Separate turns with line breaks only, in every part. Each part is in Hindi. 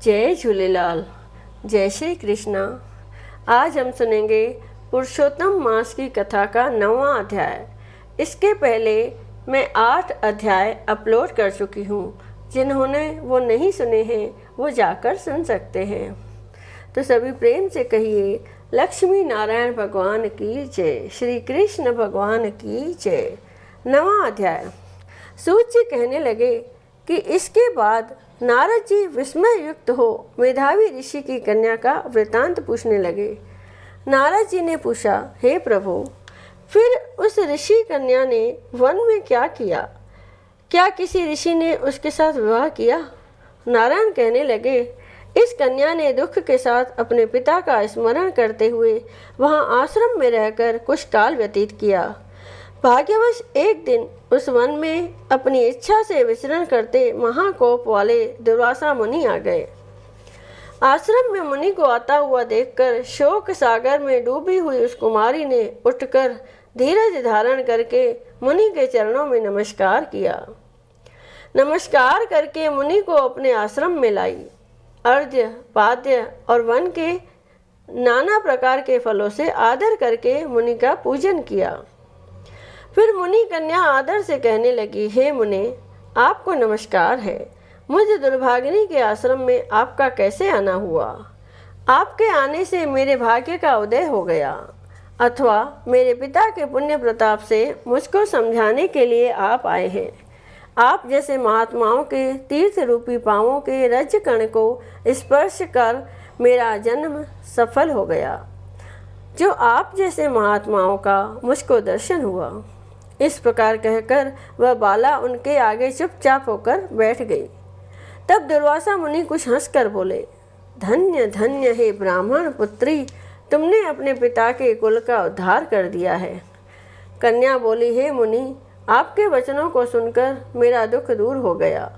जय झूलेलाल। जय श्री कृष्णा। आज हम सुनेंगे पुरुषोत्तम मास की कथा का 9वां अध्याय। इसके पहले मैं 8 अध्याय अपलोड कर चुकी हूँ। जिन्होंने वो नहीं सुने हैं वो जाकर सुन सकते हैं। तो सभी प्रेम से कहिए, लक्ष्मी नारायण भगवान की जय, श्री कृष्ण भगवान की जय। 9वां अध्याय। सूत जी कहने लगे कि इसके बाद नारद जी विस्मय युक्त हो मेधावी ऋषि की कन्या का वृतांत पूछने लगे। नारद जी ने पूछा, हे प्रभु, फिर उस ऋषि कन्या ने वन में क्या किया? क्या किसी ऋषि ने उसके साथ विवाह किया? नारायण कहने लगे, इस कन्या ने दुख के साथ अपने पिता का स्मरण करते हुए वहां आश्रम में रहकर कुछ काल व्यतीत किया। भाग्यवश एक दिन उस वन में अपनी इच्छा से विचरण करते महाकोप वाले दुर्वासा मुनि आ गए। आश्रम में मुनि को आता हुआ देखकर शोक सागर में डूबी हुई उस कुमारी ने उठकर धीरज धारण करके मुनि के चरणों में नमस्कार किया। नमस्कार करके मुनि को अपने आश्रम में लाई। अर्घ्य, पाद्य और वन के नाना प्रकार के फलों से आदर करके मुनि का पूजन किया। फिर मुनि कन्या आदर से कहने लगी, हे मुने, आपको नमस्कार है। मुझ दुर्भागिनी के आश्रम में आपका कैसे आना हुआ? आपके आने से मेरे भाग्य का उदय हो गया, अथवा मेरे पिता के पुण्य प्रताप से मुझको समझाने के लिए आप आए हैं। आप जैसे महात्माओं के तीर्थ रूपी पांवों के रज कण को स्पर्श कर मेरा जन्म सफल हो गया। जो आप जैसे महात्माओं का मुझको दर्शन हुआ। इस प्रकार कहकर वह बाला उनके आगे चुपचाप होकर बैठ गई। तब दुर्वासा मुनि कुछ हंसकर बोले, धन्य धन्य हे ब्राह्मण पुत्री, तुमने अपने पिता के कुल का उद्धार कर दिया है। कन्या बोली, हे मुनि, आपके वचनों को सुनकर मेरा दुख दूर हो गया।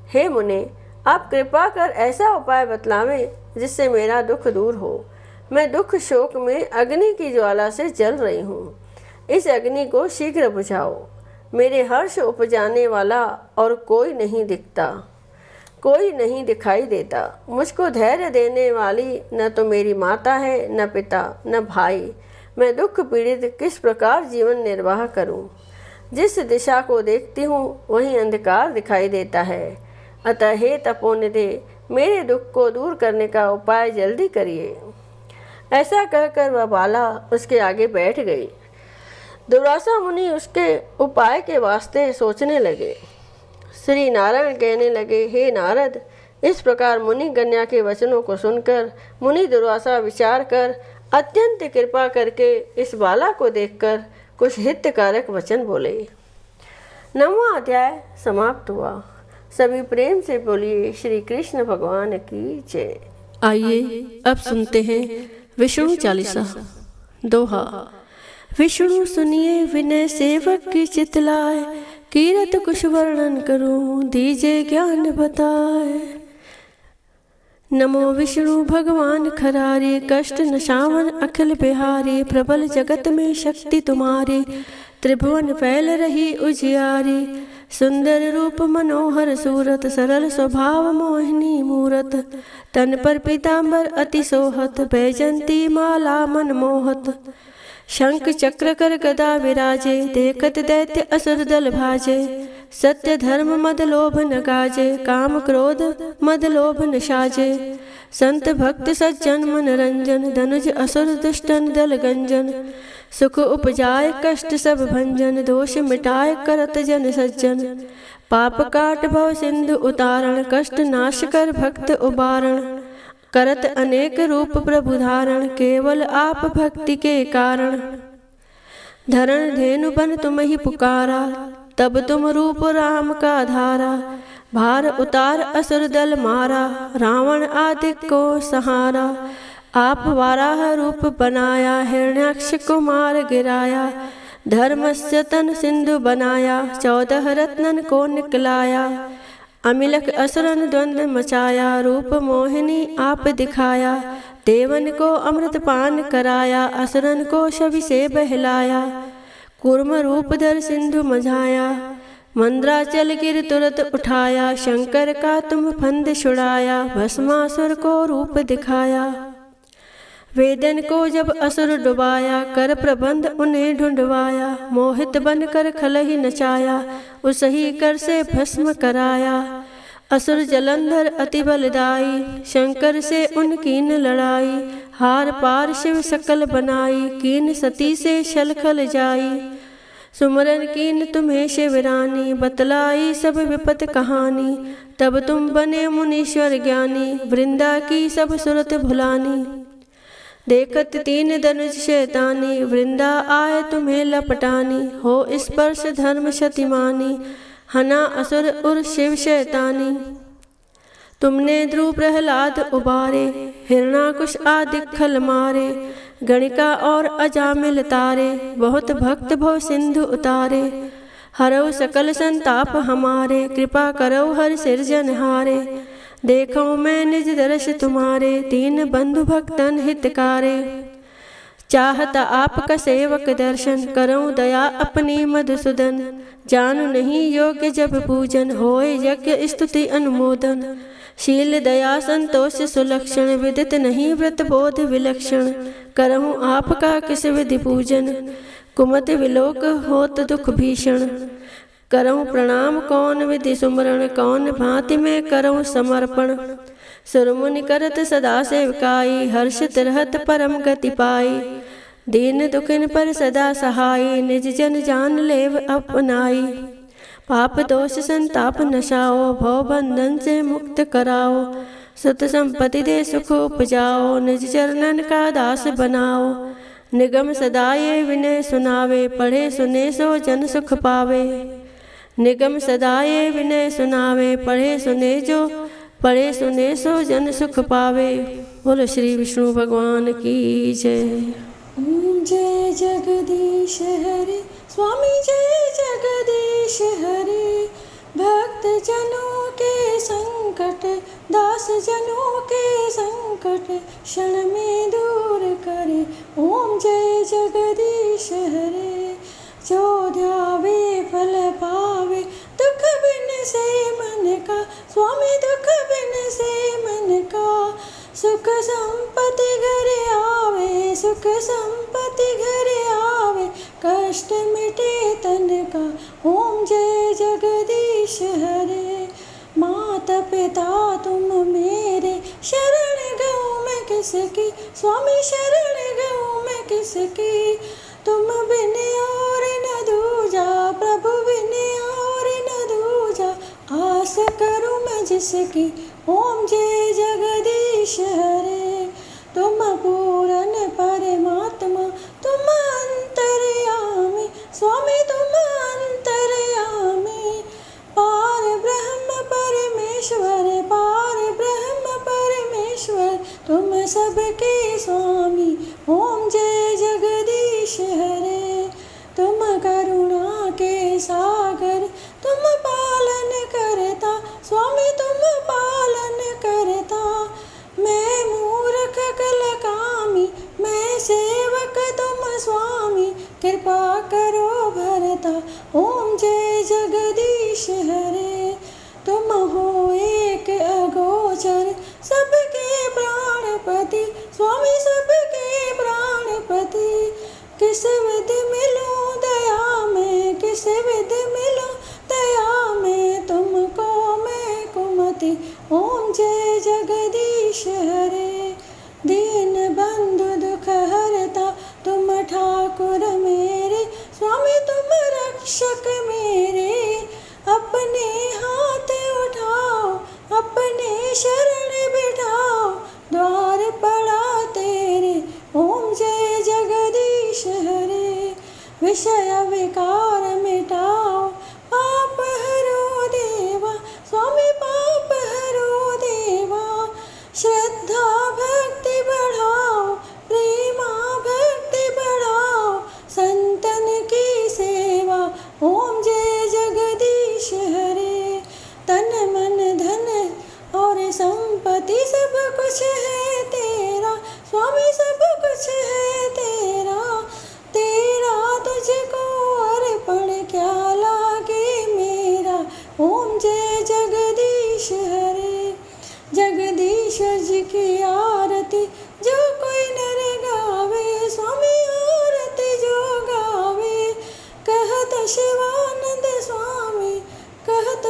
हे मुनि, आप कृपा कर ऐसा उपाय बतलावें जिससे मेरा दुख दूर हो। मैं दुख शोक में अग्नि की ज्वाला से जल रही हूँ। इस अग्नि को शीघ्र बुझाओ। मेरे हर्ष उपजाने वाला और कोई नहीं दिखता, कोई नहीं दिखाई देता। मुझको धैर्य देने वाली न तो मेरी माता है, न पिता, न भाई। मैं दुख पीड़ित किस प्रकार जीवन निर्वाह करूं? जिस दिशा को देखती हूँ वहीं अंधकार दिखाई देता है। अतः हे तपोनिधे, मेरे दुख को दूर करने का उपाय जल्दी करिए। ऐसा कहकर वह बाला उसके आगे बैठ गई। दुर्वासा मुनि उसके उपाय के वास्ते सोचने लगे। श्री नारायण कहने लगे, हे नारद, इस प्रकार मुनि कन्या के वचनों को सुनकर मुनि दुर्वासा विचार कर अत्यंत कृपा करके इस बाला को देखकर कुछ हितकारक वचन बोले। 9वां अध्याय समाप्त हुआ। सभी प्रेम से बोलिए, श्री कृष्ण भगवान की जय।
आइए अब सुनते हैं विष्णु चालीसा। दोहा। विष्णु सुनिए विनय सेवक की चितलाए, कीरत कुछ वर्णन करूं दीजे ज्ञान बताए। नमो विष्णु भगवान खरारे, कष्ट नशावन अखिल बिहारी। प्रबल जगत में शक्ति तुम्हारी, त्रिभुवन फैल रही उजियारी। सुंदर रूप मनोहर सूरत, सरल स्वभाव मोहिनी मूरत। तन पर पीतांबर अति सोहत, बैजंती माला मन मोहत। शंख चक्र कर गदा विराजे, देखत दैत्य असुर दल भाजे। सत्य धर्म मद लोभ न गाजे, काम क्रोध मद लोभ न साजे। संत भक्त सज्जन मन रंजन, धनुज असुर दुष्टन दल गंजन। सुख उपजाए कष्ट सब भंजन, दोष मिटाए करत जन सज्जन। पाप काट भव सिंधु उतारण, कष्ट नाश कर भक्त उबारण। करत अनेक रूप प्रभु धारण, केवल आप भक्ति के कारण। धरण धेनु बन तुम ही पुकारा, तब तुम रूप राम का धारा। भार उतार असुर दल मारा, रावण आदि को सहारा। आप वाराह रूप बनाया, हिरण्याक्ष को मार गिराया। धर्मस्य तन सिंधु बनाया, 14 रत्नन को निकलाया। अमिलक असुरन द्वंद्व मचाया, रूप मोहिनी आप दिखाया। देवन को अमृत पान कराया, असुरन को छवि से बहलाया। कूर्म रूप धर सिंधु मझाया, मंद्राचल गिर तुरत उठाया, शंकर का तुम फंद छुड़ाया, भस्मासुर को रूप दिखाया। वेदन को जब असुर डुबाया, कर प्रबंध उन्हें ढूंढवाया, मोहित बनकर खलहि नचाया, उसही कर से भस्म कराया। असुर जलंधर अति बलदाई, शंकर से उनकीन लड़ाई, हार पार शिव सकल बनाई, कीन सती से छल खल जाई। सुमरन कीन तुम्हें शिवरानी, बतलाई सब विपत कहानी, तब तुम बने मुनीश्वर ज्ञानी, वृंदा की सब सुरत भुलानी। देखत तीन धनुष शैतानी, वृंदा आए तुम्हें लपटानी, हो स्पर्श धर्म शतिमानी, हना असुर उर शिव शैतानी। तुमने ध्रुव प्रहलाद उबारे, हिरणाकुश आदि खल मारे, गणिका और अजामिल तारे, बहुत भक्त भव सिंधु उतारे। हरौ सकल संताप हमारे, कृपा करौ हर सिरजनहारे, देखो मैं निज दर्श तुम्हारे, दीन बंधु भक्तन हितकारे। चाहता आपका सेवक दर्शन, करऊं दया अपनी मधुसूदन, जानू नहीं योग्य जब पूजन, होए यज्ञ स्तुति अनुमोदन। शील दया संतोष सुलक्षण, विदित नहीं व्रत बोध विलक्षण, करहूं आपका किस विधि पूजन, कुमत विलोक होत दुख भीषण। करऊं प्रणाम कौन विधि सुमरण, कौन भांति में करऊं समर्पण। सुरमुनि करत सदा सेवकाई, हर्षित रहत परम गति पाई, दीन दुखिन पर सदा सहाई, निज जन जान लेव अपनाई। पाप दोष संताप नशाओ, भव बंधन से मुक्त कराओ, सुत संपत्ति दे सुख उपजाओ, निज चरणन का दास बनाओ। निगम सदा ये विनय सुनावे, पढ़े सुने सो जन सुख पावे। निगम सदा ये विनय सुनावे, पढ़े सुने सो जन सुख पावे। बोलो श्री विष्णु भगवान की जय।
ओम जय जगदीश हरे, स्वामी जय जगदीश हरे। भक्त जनों के संकट, दास जनों के संकट, क्षण में दूर करे। ओम जय जगदीश हरे। जो ध्यावे फल पावे, दुख बिन से मन का, स्वामी दुख बिन से मन का। सुख संपत्ति घर आवे, सुख संपत्ति घर आवे, कष्ट मिटे तन का। ओम जय जगदीश हरे। माता पिता तुम मेरे, शरण गऊँ मैं किसकी, स्वामी शरण गऊँ मैं किसकी। तुम बिन और न दूजा, प्रभु बिन और न दूजा, आस करूँ मैं जिसकी। ओम जय जगदीश हरे। तुम पूर्ण परमात्मा, तुम अंतर्यामी, स्वामी तुम अंतर्यामी। पार ब्रह्म परमेश्वर, पार ब्रह्म परमेश्वर, तुम सबके स्वामी। ओम जय जगदीश हरे। तुम करुणा के सागर, तुम पालन करता, स्वामी तुम पालन करता। मैं मूर्ख कल कामी, मैं सेवक तुम स्वामी, कृपा करो भरता। ओम जय जगदीश हरे। तुम हो एक अगोचर, सबके प्राणपति, स्वामी सबके प्राणपति। किस विधि मिलूं दया में, किस विधि मिलूं दया में, तुमको मैं कुमति। ओम जय जगदीश हरे। दीन बंधु दुख हरता, तुम ठाकुर मेरे, स्वामी तुम रक्षक मेरे। अपने हाथ उठाओ, अपने शरण बिठाओ, द्वार पड़ा तेरे। ओम जय जगदीश हरे। विषय विकार मिटाओ, पाप हरो देवा, स्वामी पाप हरो देवा। श्रद्धा भक्ति बढ़ाओ, प्रेमा भक्ति बढ़ाओ, संतन की सेवा। ओम जय जगदीश हरे। तन मन धन और संपत्ति सब कुछ है तेरा, स्वामी सब कुछ है तेरा। तेरा तुझको अर्पण क्या लागे मेरा।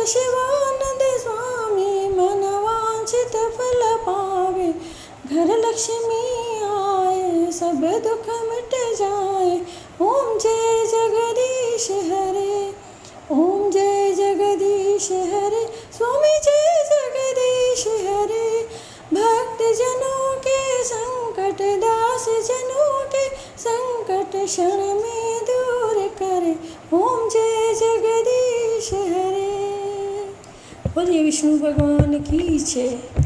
शिवानंद स्वामी मन वांछित फल पावे। घर लक्ष्मी आए सब दुख मिट जाए। ओम जय जगदीश हरे, ओम जय जगदीश हरे, स्वामी जय जगदीश हरे। भक्त जनों के संकट, दास जनों के संकट क्षण में दूर करे। ओम जय जगदीश हरे। बोलिए विष्णु भगवान की जय।